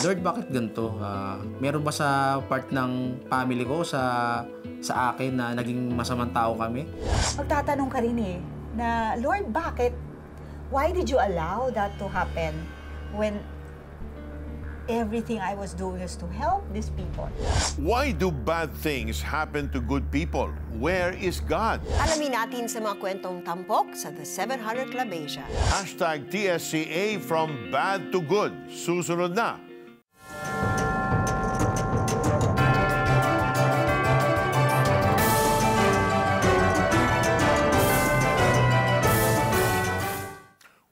Lord, bakit ganito? Meron ba sa part ng family ko, sa akin na naging masamang tao kami? Magtatanong ka rin eh, na Lord, bakit? Why did you allow that to happen when everything I was doing is to help these people? Why do bad things happen to good people? Where is God? Alamin natin sa mga kwentong tampok sa The 700 Club Asia. Hashtag TSCA from bad to good. Susunod na.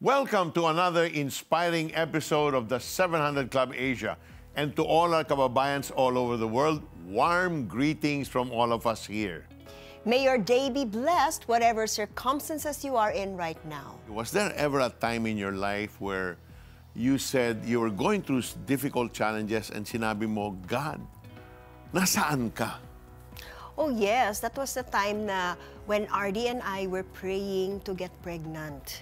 Welcome to another inspiring episode of the 700 Club Asia. And to all our kababayans all over the world, warm greetings from all of us here. May your day be blessed, whatever circumstances you are in right now. Was there ever a time in your life where you said you were going through difficult challenges and sinabi mo, God, nasaan ka? Oh yes, that was the time na when RD and I were praying to get pregnant.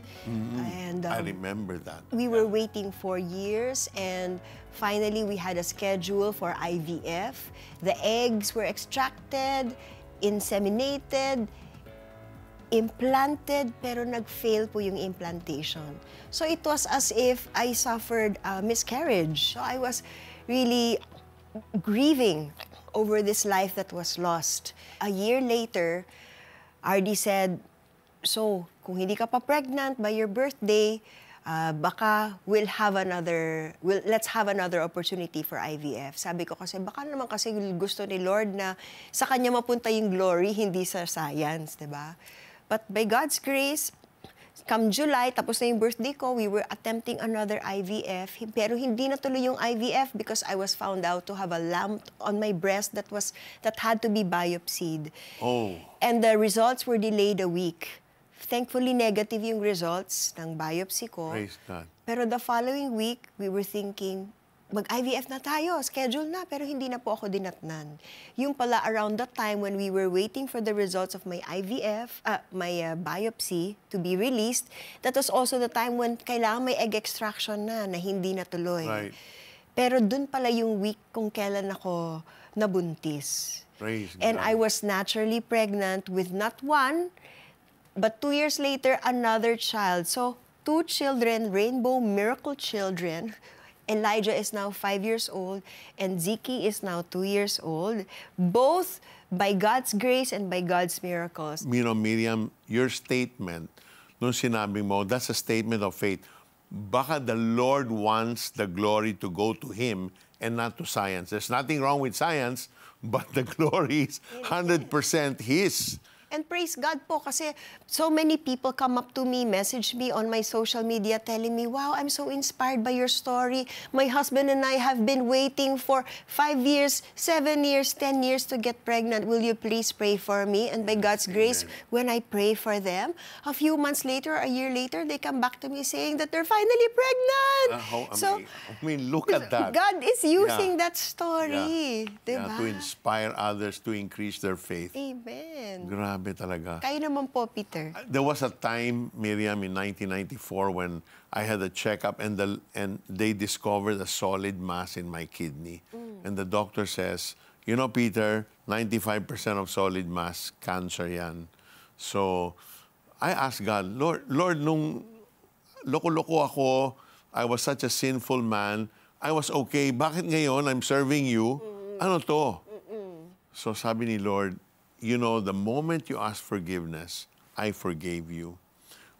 And I remember that. we were waiting for years, and finally we had a schedule for IVF. The eggs were extracted, inseminated, implanted, pero nag-fail po yung implantation. So it was as if I suffered a miscarriage. So I was really grieving over this life that was lost. A year later, RD said, so kung hindi ka pa pregnant by your birthday, baka let's have another opportunity for IVF. Sabi ko kasi, baka naman kasi gusto ni Lord na sa kanya mapunta yung glory, hindi sa science, di ba? But by God's grace, come July, tapos na yung birthday ko, we were attempting another IVF. Pero hindi natuloy yung IVF because I was found out to have a lump on my breast that had to be biopsied. Oh. And the results were delayed a week. Thankfully, negative yung results ng biopsy ko. Praise God. Pero the following week, we were thinking, mag-IVF na tayo, schedule na, pero hindi na po ako dinatnan. Yung pala, around that time when we were waiting for the results of my IVF, my biopsy to be released, that was also the time when kailangan may egg extraction na hindi natuloy. Right. Pero dun pala yung week kung kailan ako nabuntis. Praise And God. I was naturally pregnant with not one, but 2 years later, another child. So, 2 children, rainbow miracle children. Elijah is now 5 years old, and Ziki is now 2 years old, both by God's grace and by God's miracles. You know, Miriam, your statement, nung sinabi mo, that's a statement of faith. Baka the Lord wants the glory to go to Him and not to science. There's nothing wrong with science, but the glory is 100% His. And praise God po kasi so many people come up to me, message me on my social media telling me, wow, I'm so inspired by your story. My husband and I have been waiting for 5 years, 7 years, 10 years to get pregnant. Will you please pray for me? And by God's grace, when I pray for them, a few months later, a year later, they come back to me saying that they're finally pregnant. I mean, look at that. God is using that story. Yeah, to inspire others to increase their faith. Amen. Grabe talaga. Kayo naman po, Peter. There was a time, Miriam, in 1994 when I had a checkup and they discovered a solid mass in my kidney. And the doctor says, you know, Peter, 95% of solid mass, cancer yan. So, I asked God, Lord, nung loko-loko ako, I was such a sinful man, I was okay. Bakit ngayon I'm serving you? Ano to? So sabi ni Lord, you know, the moment you ask forgiveness, I forgave you.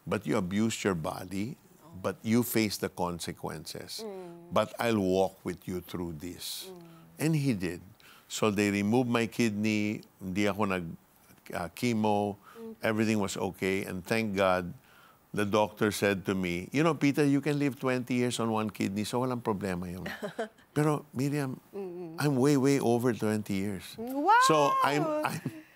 But you abused your body, but you face the consequences. But I'll walk with you through this. And He did. So they removed my kidney, hindi ako nag-chemo, everything was okay. And thank God, the doctor said to me, you know, Peter, you can live 20 years on one kidney, so walang problema yun. Pero Miriam, I'm way over 20 years. Wow! So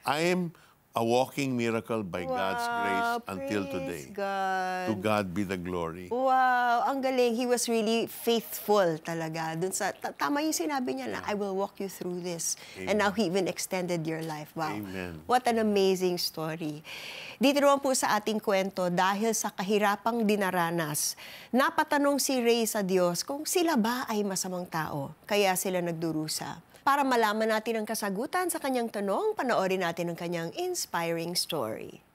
I am a walking miracle by God's grace until praise today. God. To God be the glory. Wow, ang galing. He was really faithful talaga. Dun sa, tama yung sinabi niya na, I will walk you through this. And now He even extended your life. Wow. Amen. What an amazing story. Dito naman po sa ating kwento, dahil sa kahirapang dinaranas, napatanong si Ray sa Diyos kung sila ba ay masamang tao. Kaya sila nagdurusa. Para malaman natin ang kasagutan sa kanyang tanong, panoorin natin ang kanyang inspiring story.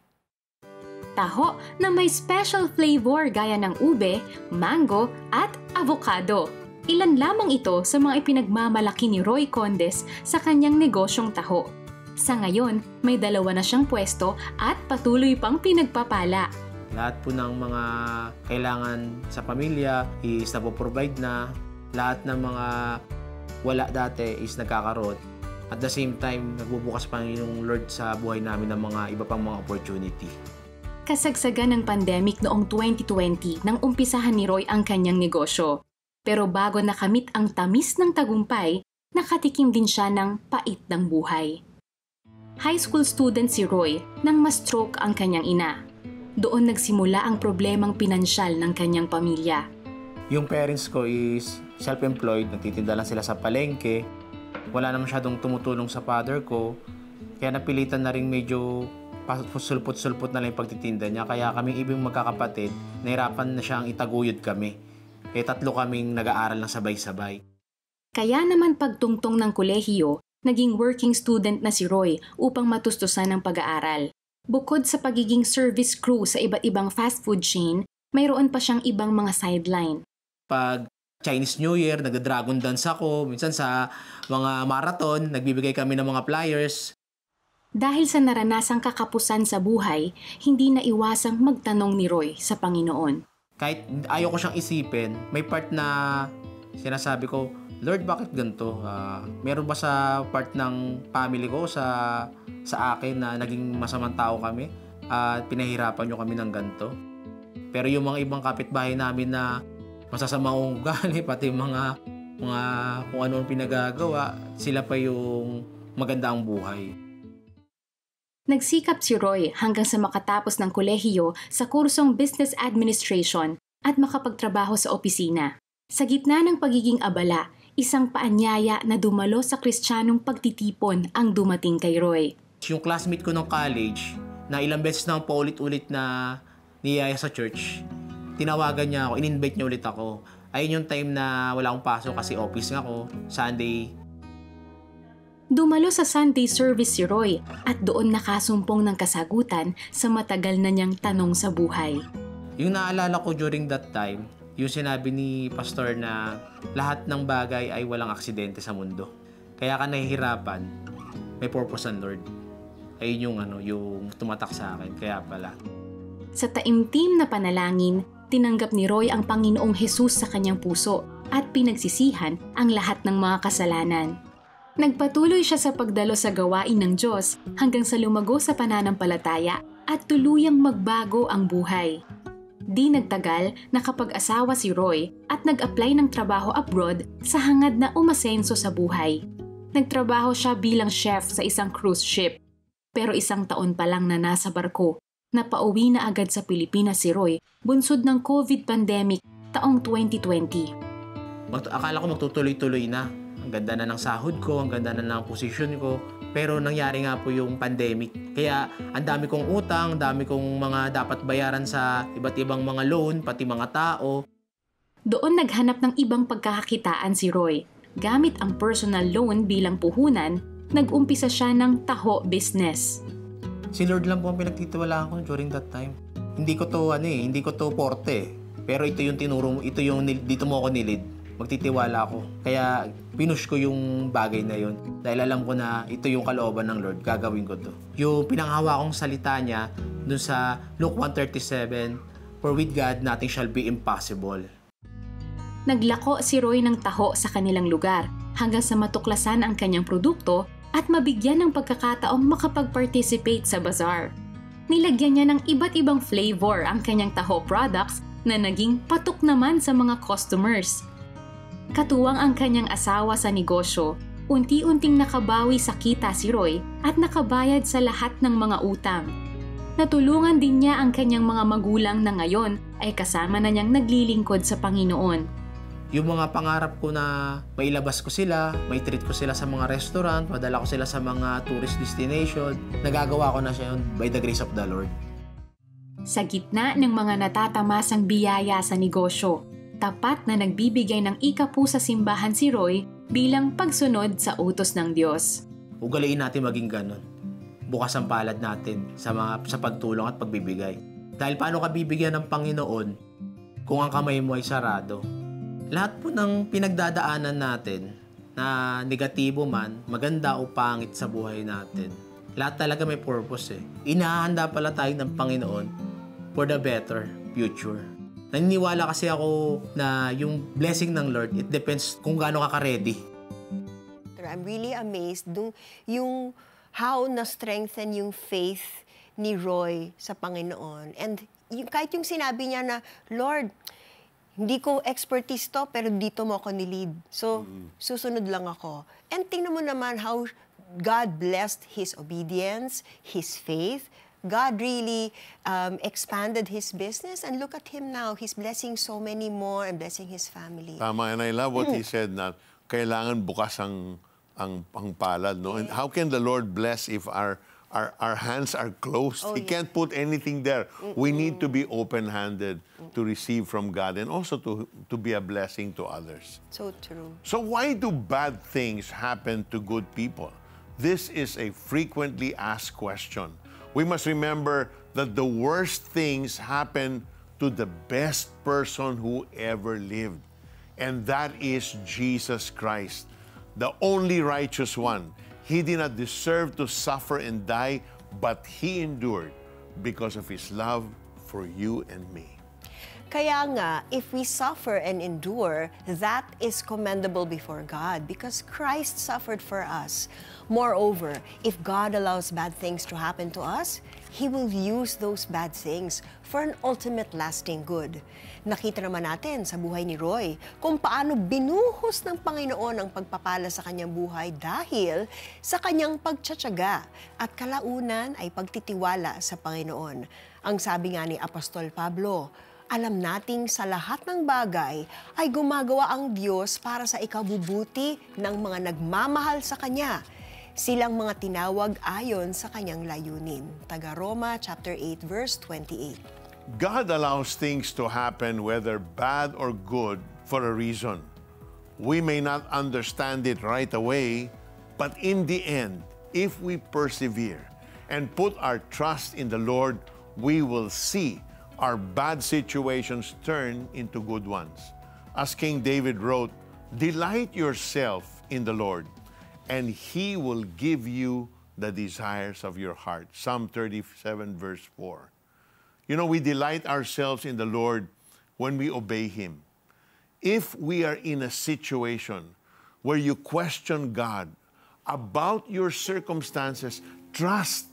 Taho na may special flavor gaya ng ube, mango at avocado. Ilan lamang ito sa mga ipinagmamalaki ni Roy Condes sa kanyang negosyong taho. Sa ngayon, may 2 na siyang pwesto at patuloy pang pinagpapala. Lahat po ng mga kailangan sa pamilya is napoprovide na. Lahat ng mga wala dati is nagkakaroon. At the same time, nagbubukas pa yung Lord sa buhay namin ng mga iba pang mga opportunity. Kasagsagan ng pandemic noong 2020 nang umpisahan ni Roy ang kanyang negosyo. Pero bago nakamit ang tamis ng tagumpay, nakatikim din siya ng pait ng buhay. High school student si Roy nang ma-stroke ang kanyang ina. Doon nagsimula ang problemang pinansyal ng kanyang pamilya. Yung parents ko is self-employed, nagtitinda lang sila sa palengke. Wala na masyadong tumutulong sa father ko. Kaya napilitan na rin medyo sulpot-sulpot na lang yung pagtitinda niya. Kaya kaming ibig magkakapatid, nahirapan na siyang itaguyod kami. 3 kaming nag-aaral ng sabay-sabay. Kaya naman pagtungtong ng kolehiyo, naging working student na si Roy upang matustusan ng pag-aaral. Bukod sa pagiging service crew sa iba't ibang fast food chain, mayroon pa siyang ibang mga sideline. Pag Chinese New Year, nagda-dragon dance ako. Minsan sa mga marathon, nagbibigay kami ng mga flyers. Dahil sa naranasang kakapusan sa buhay, hindi na iwasang magtanong ni Roy sa Panginoon. Kahit ayaw ko siyang isipin, may part na sinasabi ko, Lord, bakit ganito? Meron ba sa part ng family ko, sa akin na naging masamang tao kami at pinahirapan nyo kami ng ganito? Pero yung mga ibang kapitbahay namin na masasamang ugali, pati mga kung ano ang pinagagawa, sila pa yung maganda ang buhay. Nagsikap si Roy hanggang sa makatapos ng kolehiyo sa kursong Business Administration at makapagtrabaho sa opisina. Sa gitna ng pagiging abala, isang paanyaya na dumalo sa Kristiyanong pagtitipon ang dumating kay Roy. Yung classmate ko ng college, na ilang beses na paulit-ulit na niyaya sa church, tinawagan niya ako, in-invite niya ulit ako. Ayun yung time na wala akong pasok kasi office nga ako, Sunday. Dumalo sa Sunday service si Roy at doon nakasumpong ng kasagutan sa matagal na niyang tanong sa buhay. Yung naalala ko during that time, yung sinabi ni Pastor na lahat ng bagay ay walang aksidente sa mundo. Kaya ka nahihirapan, may purpose ang Lord. Ayun yung tumatak sa akin, kaya pala. Sa taimtim na panalangin, tinanggap ni Roy ang Panginoong Hesus sa kanyang puso at pinagsisihan ang lahat ng mga kasalanan. Nagpatuloy siya sa pagdalo sa gawain ng Diyos hanggang sa lumago sa pananampalataya at tuluyang magbago ang buhay. Di nagtagal, nakapag-asawa si Roy at nag-apply ng trabaho abroad sa hangad na umasenso sa buhay. Nagtrabaho siya bilang chef sa isang cruise ship. Pero 1 taon pa lang na nasa barko, napauwi na agad sa Pilipinas si Roy, bunsod ng COVID pandemic taong 2020. Akala ko magtutuloy-tuloy na. Ang ganda na ng sahod ko, ang ganda na ng posisyon ko. Pero nangyari nga po yung pandemic. Kaya ang dami kong utang, ang dami kong mga dapat bayaran sa iba't ibang mga loan, pati mga tao. Doon naghanap ng ibang pagkakakitaan si Roy. Gamit ang personal loan bilang puhunan, nag-umpisa siya ng taho business. Si Lord lang po ang pinagtitiwalaan ko during that time. Hindi ko to porte. Pero ito yung tinuro mo, dito mo ako nilid. Magtitiwala ako. Kaya pinush ko yung bagay na yun. Dahil alam ko na ito yung kalooban ng Lord. Gagawin ko to. Yung pinanghawa kong salita niya dun sa Luke 1:37, for with God, nothing shall be impossible. Naglako si Roy ng taho sa kanilang lugar hanggang sa matuklasan ang kanyang produkto at mabigyan ng pagkakataong makapag-participate sa bazaar. Nilagyan niya ng iba't ibang flavor ang kanyang taho products na naging patok naman sa mga customers. Katuwang ang kanyang asawa sa negosyo, Unti-unting nakabawi sa kita si Roy at nakabayad sa lahat ng mga utang. Natulungan din niya ang kanyang mga magulang na ngayon ay kasama na niyang naglilingkod sa Panginoon. Yung mga pangarap ko na mailabas ko sila, may treat ko sila sa mga restaurant, madala ko sila sa mga tourist destination, nagagawa ko na siya yun by the grace of the Lord. Sa gitna ng mga natatamasang biyaya sa negosyo, tapat na nagbibigay ng ikapu sa simbahan si Roy bilang pagsunod sa utos ng Diyos. Ugaliin natin maging ganun. Bukas ang palad natin sa pagtulong at pagbibigay. Dahil paano ka bibigyan ng Panginoon kung ang kamay mo ay sarado? Lahat po ng pinagdadaanan natin na negatibo man, maganda o pangit sa buhay natin, lahat talaga may purpose eh. Inahanda pala tayo ng Panginoon for the better future. Naniniwala kasi ako na yung blessing ng Lord, it depends kung gaano ka ka-ready. I'm really amazed yung how na-strengthen yung faith ni Roy sa Panginoon. And kahit yung sinabi niya na, Lord, hindi ko expertise to, pero dito mo ako nilid. So, susunod lang ako. And tingnan mo naman how God blessed his obedience, his faith. God really expanded his business. And look at him now. He's blessing so many more and blessing his family. Tama, and I love what he said na kailangan bukas ang palad, no? And how can the Lord bless if our hands are closed? He can't put anything there. We need to be open-handed to receive from God and also to be a blessing to others. So true. So why do bad things happen to good people? This is a frequently asked question. We must remember that the worst things happen to the best person who ever lived. And that is Jesus Christ, the only righteous one. He did not deserve to suffer and die, but He endured because of His love for you and me. Kaya nga, if we suffer and endure, that is commendable before God because Christ suffered for us. Moreover, if God allows bad things to happen to us, He will use those bad things for an ultimate lasting good. Nakita naman natin sa buhay ni Roy kung paano binuhos ng Panginoon ang pagpapala sa kanyang buhay dahil sa kanyang pagtsatsaga at kalaunan ay pagtitiwala sa Panginoon. Ang sabi nga ni Apostol Pablo, alam nating sa lahat ng bagay ay gumagawa ang Diyos para sa ikabubuti ng mga nagmamahal sa Kanya. Silang mga tinawag ayon sa Kanyang layunin. Taga Roma chapter 8 verse 28. God allows things to happen, whether bad or good, for a reason. We may not understand it right away, but in the end, if we persevere and put our trust in the Lord, we will see our bad situations turn into good ones. As King David wrote, "Delight yourself in the Lord, and He will give you the desires of your heart." Psalm 37, verse 4. You know, we delight ourselves in the Lord when we obey Him. If we are in a situation where you question God about your circumstances, trust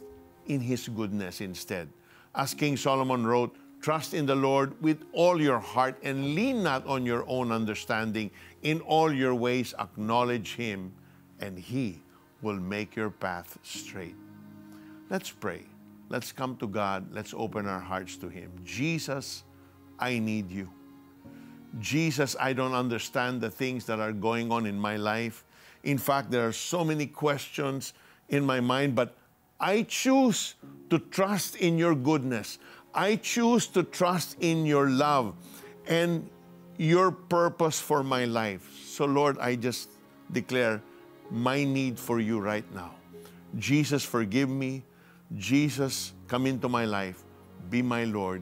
in His goodness instead. As King Solomon wrote, "Trust in the Lord with all your heart and lean not on your own understanding. In all your ways acknowledge Him, and He will make your path straight." Let's pray. Let's come to God. Let's open our hearts to Him. Jesus, I need You. Jesus, I don't understand the things that are going on in my life. In fact, there are so many questions in my mind, but I choose to trust in Your goodness. I choose to trust in Your love and Your purpose for my life. So Lord, I just declare my need for You right now. Jesus, forgive me. Jesus, come into my life. Be my Lord.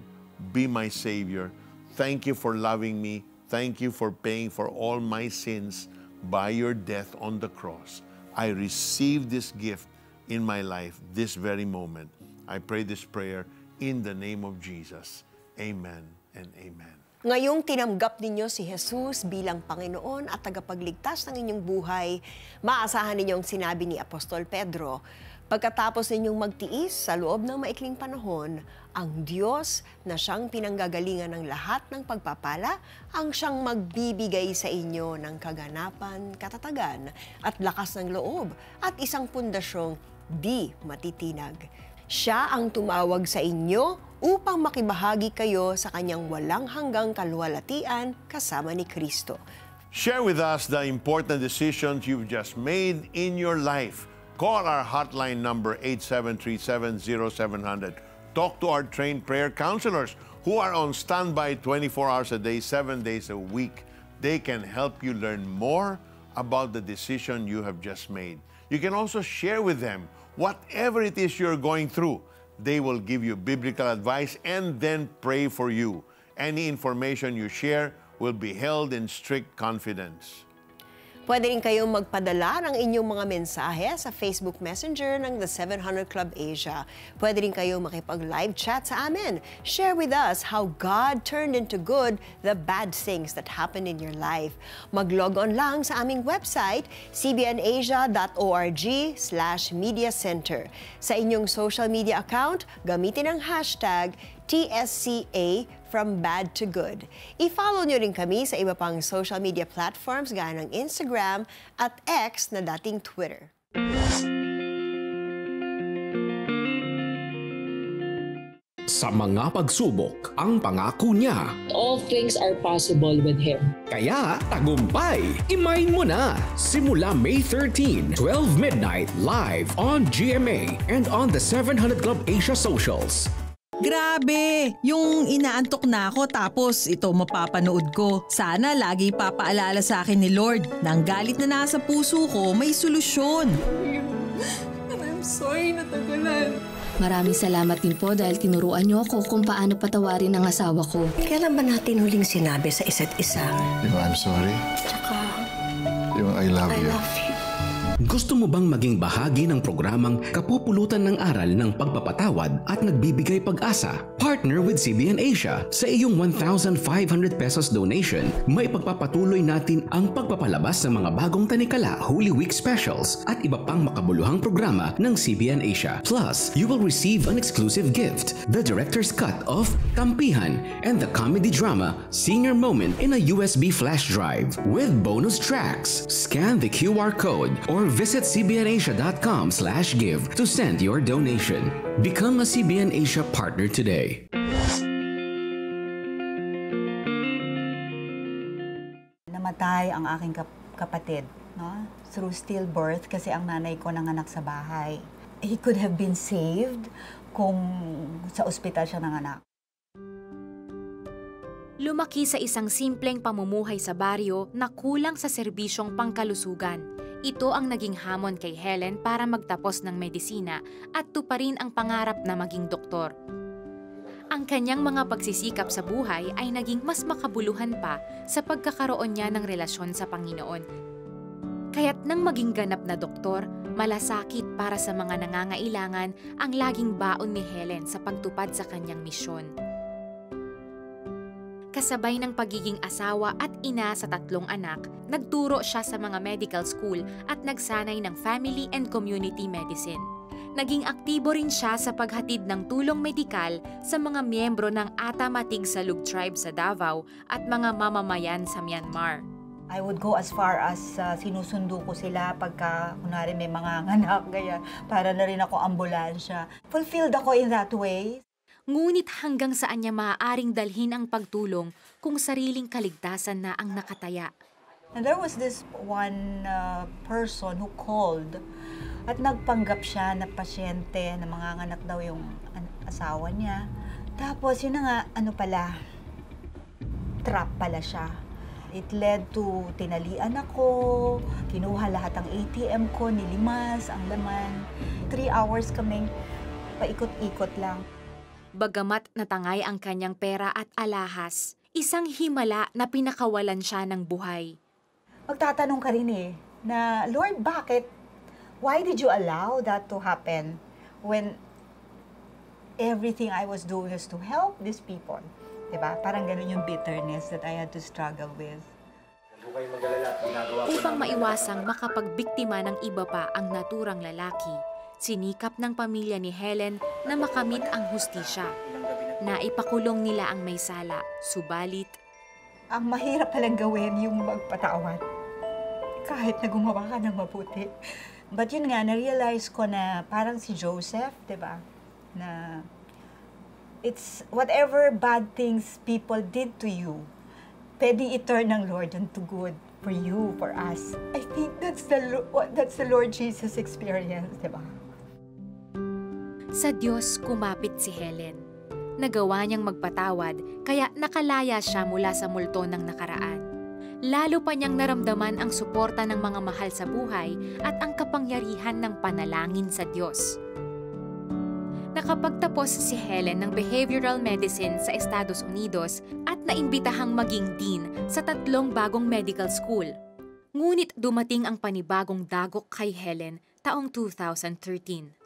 Be my Savior. Thank You for loving me. Thank You for paying for all my sins by Your death on the cross. I receive this gift in my life this very moment. I pray this prayer in the name of Jesus. Amen and amen. Ngayong tinanggap ninyo si Jesus bilang Panginoon at tagapagligtas ng inyong buhay, maasahan ninyong sinabi ni Apostol Pedro, Pagkatapos ninyong magtiis sa loob ng maikling panahon, ang Diyos na siyang pinanggagalingan ng lahat ng pagpapala, ang siyang magbibigay sa inyo ng kaganapan, katatagan at lakas ng loob at isang pundasyong di matitinag. Siya ang tumawag sa inyo upang makibahagi kayo sa kanyang walang hanggang kaluwalhatian kasama ni Kristo. Share with us the important decisions you've just made in your life. Call our hotline number 8737-0700. Talk to our trained prayer counselors who are on standby 24 hours a day, 7 days a week. They can help you learn more about the decision you have just made. You can also share with them whatever it is you're going through. They will give you biblical advice and then pray for you. Any information you share will be held in strict confidence. Pwede rin kayong magpadala ng inyong mga mensahe sa Facebook Messenger ng The 700 Club Asia. Pwede rin kayong makipag-live chat sa amin. Share with us how God turned into good the bad things that happened in your life. Mag-log on lang sa aming website, cbnasia.org/mediacenter. Sa inyong social media account, gamitin ang hashtag TSCA from bad to good. I-follow nyo rin kami sa iba pang social media platforms gaya ng Instagram at X na dating Twitter. Sa mga pagsubok, ang pangako niya. All things are possible with Him. Kaya, tagumpay! Imayin mo na! Simula May 13, 12 midnight, live on GMA and on the 700 Club Asia socials. Grabe! Yung inaantok na ako tapos ito mapapanood ko. Sana lagi papaalala sa akin ni Lord na ang galit na nasa puso ko may solusyon. I'm sorry, natagalan. Maraming salamat din po dahil tinuruan niyo ako kung paano patawarin ang asawa ko. Kailan ba natin huling sinabi sa isa't isa? Yung I'm sorry. Tsaka, Yung I love I you. love you. Gusto mo bang maging bahagi ng programang kapupulutan ng aral ng pagpapatawad at nagbibigay pag-asa? Partner with CBN Asia. Sa iyong 1,500 pesos donation, may pagpapatuloy natin ang pagpapalabas ng mga bagong tanikala, Holy Week specials at iba pang makabuluhang programa ng CBN Asia. Plus, you will receive an exclusive gift, the director's cut of Kampihan and the comedy drama Senior Moment in a USB flash drive with bonus tracks. Scan the QR code or visit cbnasia.com/give to send your donation. Become a CBN Asia partner today. Namatay ang aking kapatid, no? Through stillbirth kasi ang nanay ko nanganak sa bahay. He could have been saved kung sa ospital siya nanganak. Lumaki sa isang simpleng pamumuhay sa baryo na kulang sa serbisyong pangkalusugan. Ito ang naging hamon kay Helen para magtapos ng medisina at tuparin ang pangarap na maging doktor. Ang kanyang mga pagsisikap sa buhay ay naging mas makabuluhan pa sa pagkakaroon niya ng relasyon sa Panginoon. Kaya't nang maging ganap na doktor, malasakit para sa mga nangangailangan ang laging baon ni Helen sa pagtupad sa kanyang misyon. Kasabay ng pagiging asawa at ina sa 3 anak, nagturo siya sa mga medical school at nagsanay ng family and community medicine. Naging aktibo rin siya sa paghatid ng tulong medikal sa mga miyembro ng Atamatig Salug Tribe sa Davao at mga mamamayan sa Myanmar. I would go as far as sinusundo ko sila pagka kunwari may mga anak, gaya, para na rin ako ambulansya. Fulfilled ako in that way. Ngunit hanggang saan niya maaaring dalhin ang pagtulong kung sariling kaligtasan na ang nakataya. And there was this one person who called at nagpanggap siya na pasyente na manganganak daw yung asawa niya. Tapos yun na nga, trap pala siya. It led to tinalian ako, kinuha lahat ng ATM ko, nilimas ang laman. 3 hours kaming paikot-ikot lang. Bagamat natangay ang kanyang pera at alahas, isang himala na pinakawalan siya ng buhay. Magtatanong ka rin na, Lord, bakit? Why did you allow that to happen when everything I was doing was to help these people? Diba? Parang ganun yung bitterness that I had to struggle with. Upang maiwasang makapagbiktima ng iba pa ang naturang lalaki, Sinikap ng pamilya ni Helen na makamit ang hustisya. Naipakulong nila ang may sala, subalit Ang mahirap palang gawin yung magpatawad. Kahit na gumawa ka ng mabuti. But yun nga, na-realize ko na parang si Joseph, di ba? Na it's whatever bad things people did to you, pwedeng i-turn ng Lord into good for you, for us. I think that's the Lord Jesus experience, di ba? sa Diyos kumapit si Helen. Nagawa niyang magpatawad kaya nakalaya siya mula sa multo ng nakaraan. Lalo pa niyang naramdaman ang suporta ng mga mahal sa buhay at ang kapangyarihan ng panalangin sa Diyos. Nakapagtapos si Helen ng behavioral medicine sa Estados Unidos at naimbitahang maging dean sa 3 bagong medical school. Ngunit dumating ang panibagong dagok kay Helen taong 2013.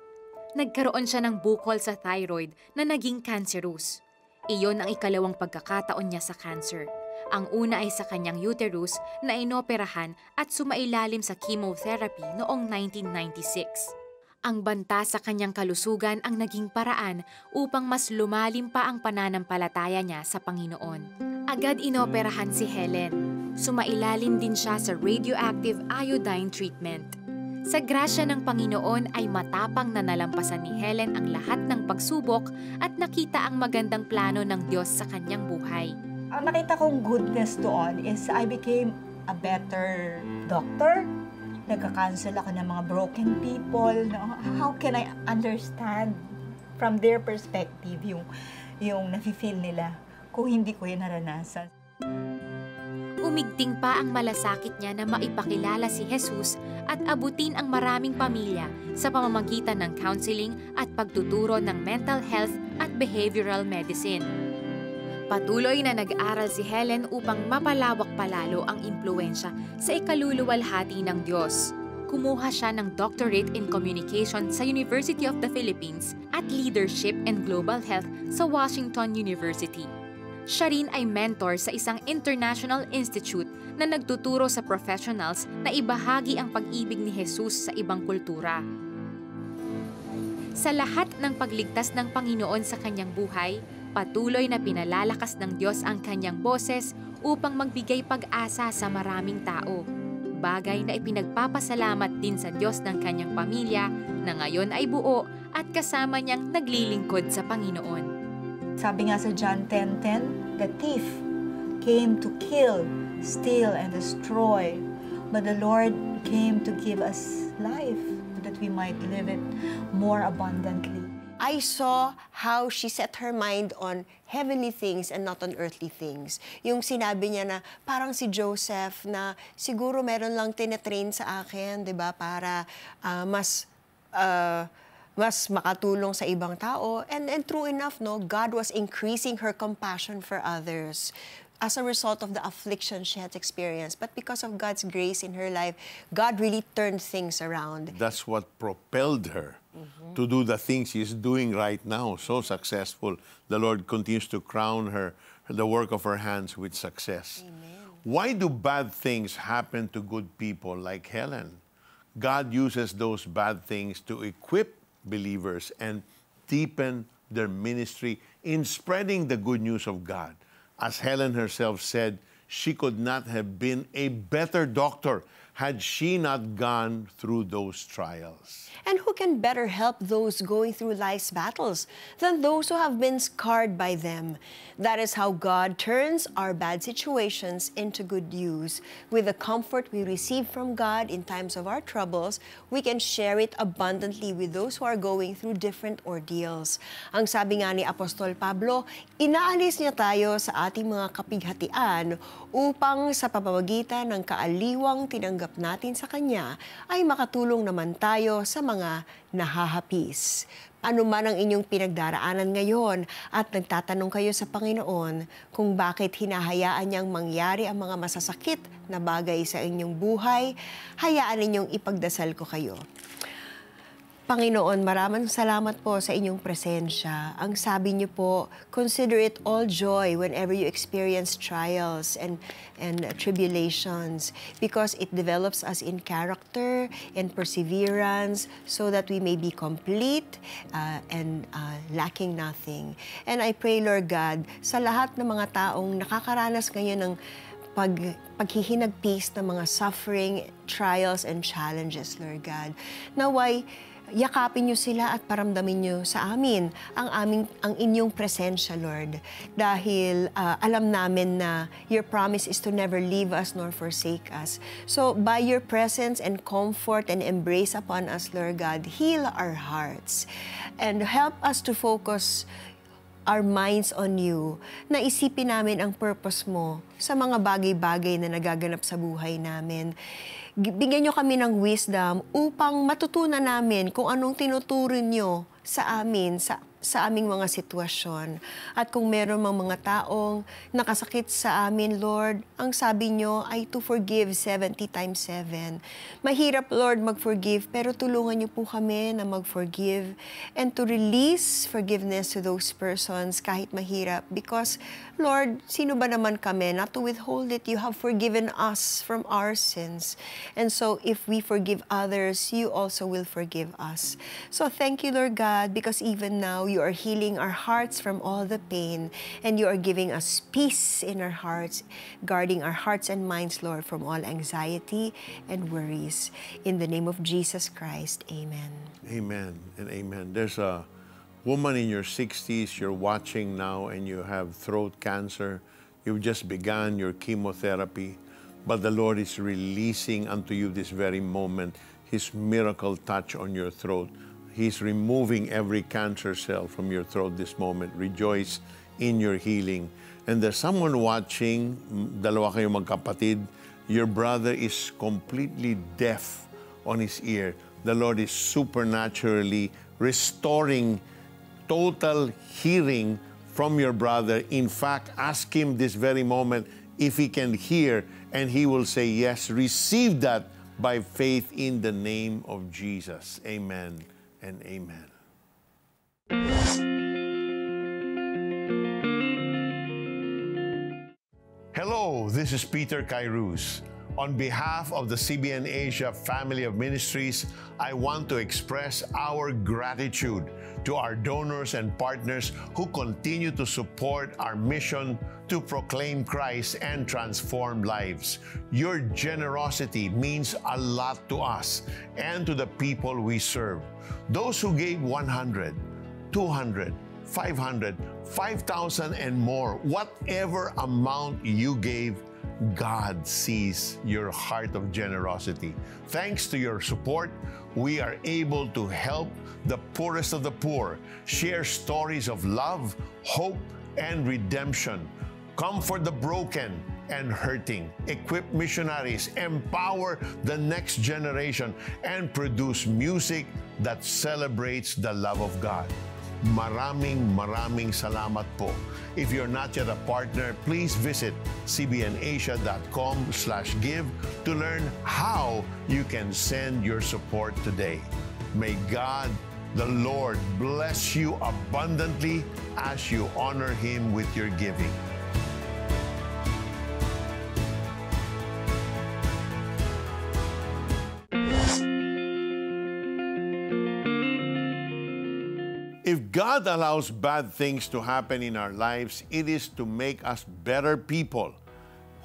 Nagkaroon siya ng bukol sa thyroid na naging cancerous. Iyon ang ikalawang pagkakataon niya sa cancer. Ang una ay sa kanyang uterus na inoperahan at sumailalim sa chemotherapy noong 1996. Ang banta sa kanyang kalusugan ang naging paraan upang mas lumalim pa ang pananampalataya niya sa Panginoon. Agad inoperahan si Helen. Sumailalim din siya sa radioactive iodine treatment. Sa grasya ng Panginoon ay matapang na nalampasan ni Helen ang lahat ng pagsubok at nakita ang magandang plano ng Diyos sa kanyang buhay. Ang nakita kong goodness doon is I became a better doctor. Nagka-counsel ako ng mga broken people. How can I understand from their perspective yung nafe-feel nila kung hindi ko yun naranasan? Umigting pa ang malasakit niya na maipakilala si Jesus at abutin ang maraming pamilya sa pamamagitan ng counseling at pagtuturo ng mental health at behavioral medicine. Patuloy na nag-aral si Helen upang mapalawak palalo ang impluensya sa ikaluluwalhati ng Diyos. Kumuha siya ng doctorate in communication sa University of the Philippines at leadership and global health sa Washington University. Siya rin ay mentor sa isang international institute na nagtuturo sa professionals na ibahagi ang pag-ibig ni Jesus sa ibang kultura. Sa lahat ng pagligtas ng Panginoon sa kanyang buhay, patuloy na pinalalakas ng Diyos ang kanyang boses upang magbigay pag-asa sa maraming tao. Bagay na ipinagpapasalamat din sa Diyos ng kanyang pamilya na ngayon ay buo at kasama niyang naglilingkod sa Panginoon. Sabi nga sa John 10:10, the thief came to kill, steal, and destroy. But the Lord came to give us life, that we might live it more abundantly. I saw how she set her mind on heavenly things and not on earthly things. Yung sinabi niya na parang si Joseph na siguro meron lang tinetrain sa akin, 'di ba, para mas makatulong sa ibang tao. And true enough, no, God was increasing her compassion for others as a result of the affliction she had experienced. But because of God's grace in her life, God really turned things around. That's what propelled her to do the things she's doing right now, so successful. The Lord continues to crown her, the work of her hands, with success. Amen. Why do bad things happen to good people like Helen? God uses those bad things to equip believers and deepen their ministry in spreading the good news of God. As Helen herself said, she could not have been a better doctor had she not gone through those trials. And who can better help those going through life's battles than those who have been scarred by them? That is how God turns our bad situations into good news. With the comfort we receive from God in times of our troubles, we can share it abundantly with those who are going through different ordeals. Ang sabi nga ni Apostol Pablo, inaalis niya tayo sa ating mga kapighatian upang sa pamamagitan ng kaaliwang tinanggap natin sa Kanya ay makatulong naman tayo sa mga nahahapis. Ano man ang inyong pinagdaraanan ngayon at nagtatanong kayo sa Panginoon kung bakit hinahayaan niyang mangyari ang mga masasakit na bagay sa inyong buhay, hayaan ninyong ipagdasal ko kayo. Panginoon, maraming salamat po sa inyong presensya. Ang sabi niyo po, consider it all joy whenever you experience trials and tribulations, because it develops us in character and perseverance so that we may be complete and lacking nothing. And I pray, Lord God, sa lahat ng mga taong nakakaranas ngayon ng paghihinagpis ng mga suffering, trials, and challenges, Lord God, naway yakapin niyo sila at paramdamin niyo sa amin ang inyong presensya, Lord. Dahil alam namin na your promise is to never leave us nor forsake us. So by your presence and comfort and embrace upon us, Lord God, heal our hearts and help us to focus our minds on you, na isipin namin ang purpose mo sa mga bagay-bagay na nagaganap sa buhay namin. Bigyan niyo kami ng wisdom upang matutunan namin kung anong tinuturo niyo sa amin, sa aming mga sitwasyon. At kung meron mang mga taong nakasakit sa amin, Lord, ang sabi niyo ay to forgive 70 times 7. Mahirap, Lord, mag-forgive, pero tulungan niyo po kami na mag-forgive and to release forgiveness to those persons kahit mahirap. Because, Lord, sino ba naman kami not to withhold it? You have forgiven us from our sins. And so, if we forgive others, you also will forgive us. So, thank you, Lord God, because even now, you are healing our hearts from all the pain, and you are giving us peace in our hearts, guarding our hearts and minds, Lord, from all anxiety and worries. In the name of Jesus Christ, amen. Amen and amen. There's a woman in your 60s, you're watching now, and you have throat cancer. You've just begun your chemotherapy, but the Lord is releasing unto you this very moment His miracle touch on your throat. He's removing every cancer cell from your throat this moment. Rejoice in your healing. And there's someone watching, dalawa kayong magkapatid, your brother is completely deaf on his ear. The Lord is supernaturally restoring total hearing from your brother. In fact, ask him this very moment if he can hear, and he will say yes. Receive that by faith in the name of Jesus. Amen and amen. Hello, this is Peter Kairos. On behalf of the CBN Asia family of ministries, I want to express our gratitude to our donors and partners who continue to support our mission to proclaim Christ and transform lives. Your generosity means a lot to us and to the people we serve. Those who gave 100, 200, 500, 5,000 and more, whatever amount you gave, God sees your heart of generosity. Thanks to your support, we are able to help the poorest of the poor, share stories of love, hope, and redemption, comfort the broken and hurting, equip missionaries, empower the next generation, and produce music that celebrates the love of God. Maraming salamat po. If you're not yet a partner, please visit cbnasia.com/give to learn how you can send your support today. May God, the Lord, bless you abundantly as you honor Him with your giving. If God allows bad things to happen in our lives, it is to make us better people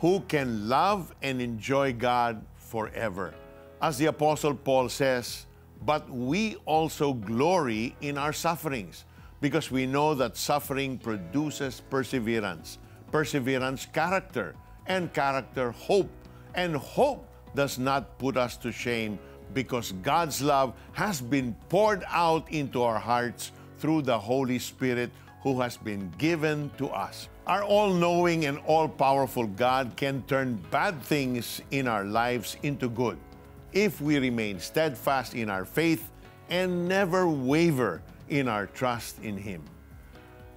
who can love and enjoy God forever. As the Apostle Paul says, but we also glory in our sufferings because we know that suffering produces perseverance, perseverance character, and character hope. And hope does not put us to shame because God's love has been poured out into our hearts through the Holy Spirit who has been given to us. Our all-knowing and all-powerful God can turn bad things in our lives into good if we remain steadfast in our faith and never waver in our trust in Him.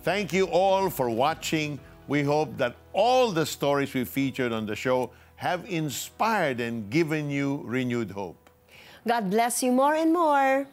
Thank you all for watching. We hope that all the stories we featured on the show have inspired and given you renewed hope. God bless you more and more.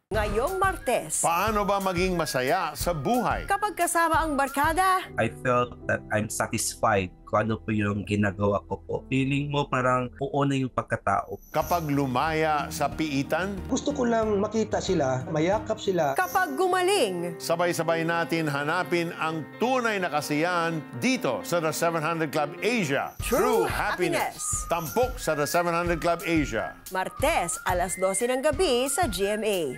Ngayong Martes, Paano ba maging masaya sa buhay? kapag kasama ang barkada, I felt that I'm satisfied kung ano po yung ginagawa ko po. Feeling mo parang buo na yung pagkatao. Kapag lumaya sa piitan? Gusto ko lang makita sila, mayakap sila. kapag gumaling, Sabay-sabay natin hanapin ang tunay na kasiyahan dito sa The 700 Club Asia. True Happiness. Tampok sa The 700 Club Asia. Martes, alas 12 ng gabi sa GMA.